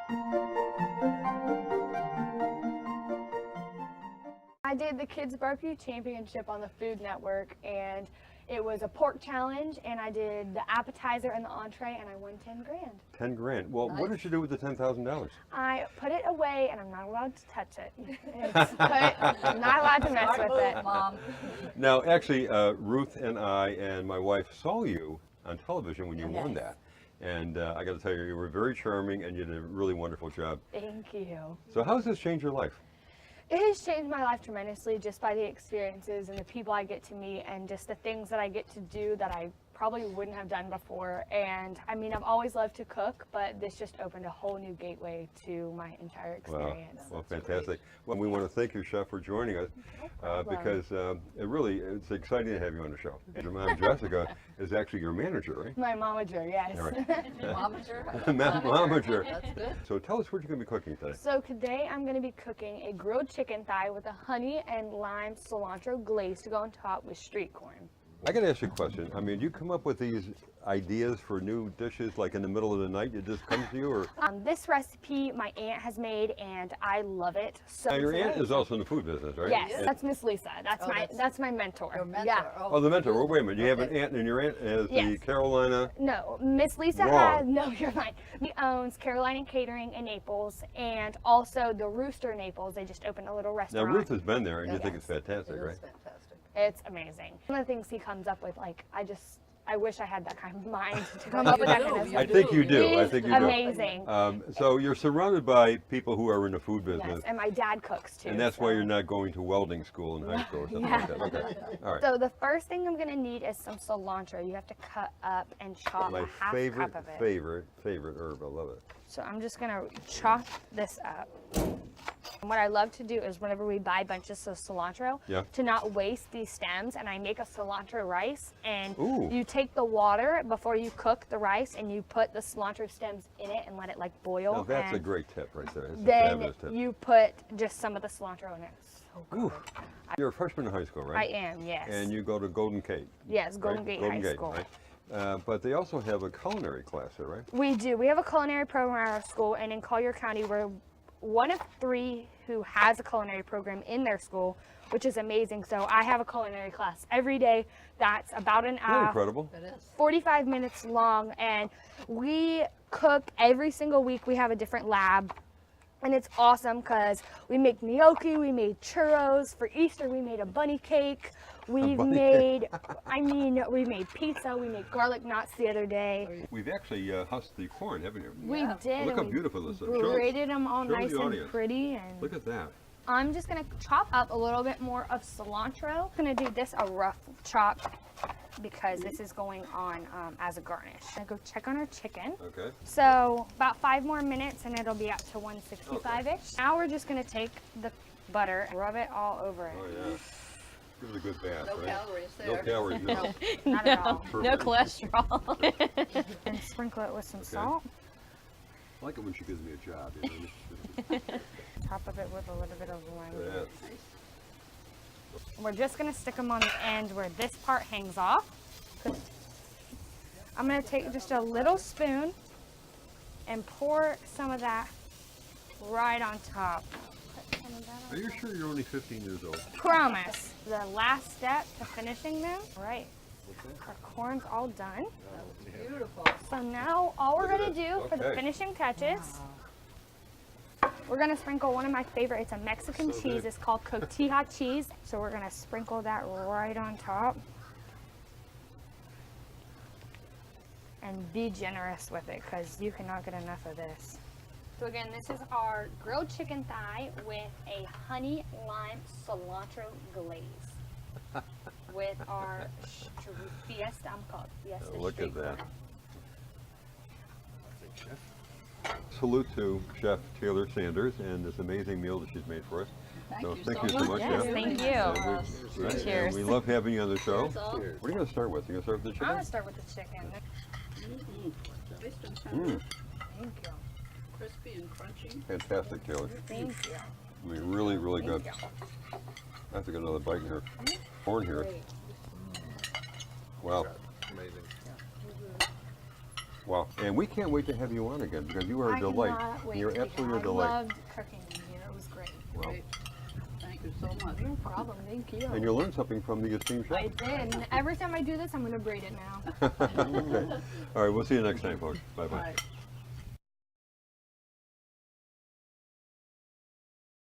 I did the Kids Barbecue Championship on the Food Network, and it was a pork challenge, and I did the appetizer and the entree, and I won 10 grand. 10 grand. Well, Nice. what did you do with the $10,000? I put it away, and I'm not allowed to touch it. I'm not allowed to mess Smart with move, it. Mom. Now, actually, Ruth and I and my wife saw you on television when you won Yes. that. And I got to tell you, you were very charming and you did a really wonderful job. Thank you. So how has this changed your life? It has changed my life tremendously just by the experiences and the people I get to meet and just the things that I get to do that I probably wouldn't have done before. And I mean, I've always loved to cook, but this just opened a whole new gateway to my entire experience. Well, fantastic. Well, we want to thank you, Chef, for joining us because it's exciting to have you on the show. Your mom, Jessica, is actually your manager, right? My momager, yes. All right. Momager? Momager. That's good. So tell us what you're going to be cooking today. So today I'm going to be cooking a grilled chicken thigh with a honey and lime cilantro glaze to go on top with street corn. I got to ask you a question. I mean, do you come up with these ideas for new dishes like in the middle of the night? It just comes to you, or? This recipe my aunt has made and I love it. So Now, your aunt is also in the food business, right? Yes, Yeah. that's Miss Lisa. that's That's my mentor. Your mentor. Yeah. Oh, the mentor. Well, wait a minute. You have an aunt, and your aunt is the Yes. Carolina. No, Miss Lisa Wrong. has, no, you're fine. She owns Carolina Catering in Naples and also the Rooster Naples. They just opened a little Now, restaurant. Ruth has been there, and you Yes. think it's fantastic, It right? is fantastic. It's amazing. One of the things he comes up with, like, I wish I had that kind of mind to come up with that kind of You stuff. I think you do. I He's think you do. amazing. So you're surrounded by people who are in the food Yes, business, and my dad cooks too. and that's why so- you're not going to welding school in high school or something like that. Okay. All right. So the first thing I'm going to need is some cilantro. You have to cut up and chop My a half favorite, cup of it. favorite herb. I love it. So I'm just going to chop this up. And what I love to do is whenever we buy bunches of cilantro, Yeah. to not waste these stems, and I make a cilantro rice, and Ooh. you take the water before you cook the rice, and you put the cilantro stems in it and let it like boil. Now, that's a and great tip right there. That's a then fabulous tip. you put just some of the cilantro in it. It's so good. Ooh. You're a freshman in high school, I right? am, yes. And you go to Golden Gate. Yes, Golden right? Gate High School. Right? But they also have a culinary class there, right? We do. We have a culinary program at our school, and in Collier County, we're one of 3 who has a culinary program in their school, which is amazing. So I have a culinary class every day. That's about an Isn't that hour, incredible? It is. 45 minutes long, and we cook every single week. We have a different lab. And it's awesome because we make gnocchi, we made churros. For Easter, we made a bunny cake. We've made, we made pizza. We made garlic knots the other day. We've actually husked the corn, haven't you? We Yeah. did. Look and how we beautiful this is. Braided them all show nice the and audience. pretty. And Look at that. I'm just gonna chop up a little bit more of cilantro. I'm gonna do this a rough chop because this is going on as a garnish. I'm gonna go check on our chicken. Okay. So about 5 more minutes and it'll be up to 165-ish. Now we're just gonna take the butter and rub it all over it. Oh, yeah. Give it a good bath, No right? calories there. No calories, no. Not at all. No Perfect. cholesterol. And sprinkle it with some salt. I like it when she gives me a job. You know? Top of it with a little bit of lime. Yeah. We're just gonna stick them on the end where this part hangs off. I'm gonna take just a little spoon and pour some of that right on top. Put some of that on Are you top. sure you're only 15 years old? Promise. The last step to finishing them. Right. What's that? Our corn's all done. Beautiful. So now all we're Look at gonna this. do for the Okay. finishing touches, we're gonna sprinkle one of my favorite, it's a Mexican So cheese, good. it's called cotija cheese. So we're gonna sprinkle that right on top. And be generous with it because you cannot get enough of this. So again, this is our grilled chicken thigh with a honey lime cilantro glaze. With our fiesta, I'm called fiesta. Look at street that. corn. Salute to Chef Taylor Sanders and this amazing meal that she's made for us. Thank So you thank so you so much. much. Yes, yeah. thank you. Right, and Cheers. we love having you on the show. Cheers, all. What are you going to start with? You going to start with the I'm chicken? gonna start with the chicken. Nice and tender, Mm, Thank you. crispy and crunchy. fantastic, Taylor. Thank you. I mean, really, really good. I have to get another bite here. Corn here. Wow. Amazing. Well, and we can't wait to have you on again because you are a delight. cannot wait You're to be absolutely here. a delight. I loved cooking with you. It was great. Well, Great. Thank you so much. No problem. Thank you. and you'll learn something from the esteemed chef. I did. And every time I do this, I'm going to braid it now. Okay. All right, we'll see you next time, folks. Bye-bye. Bye.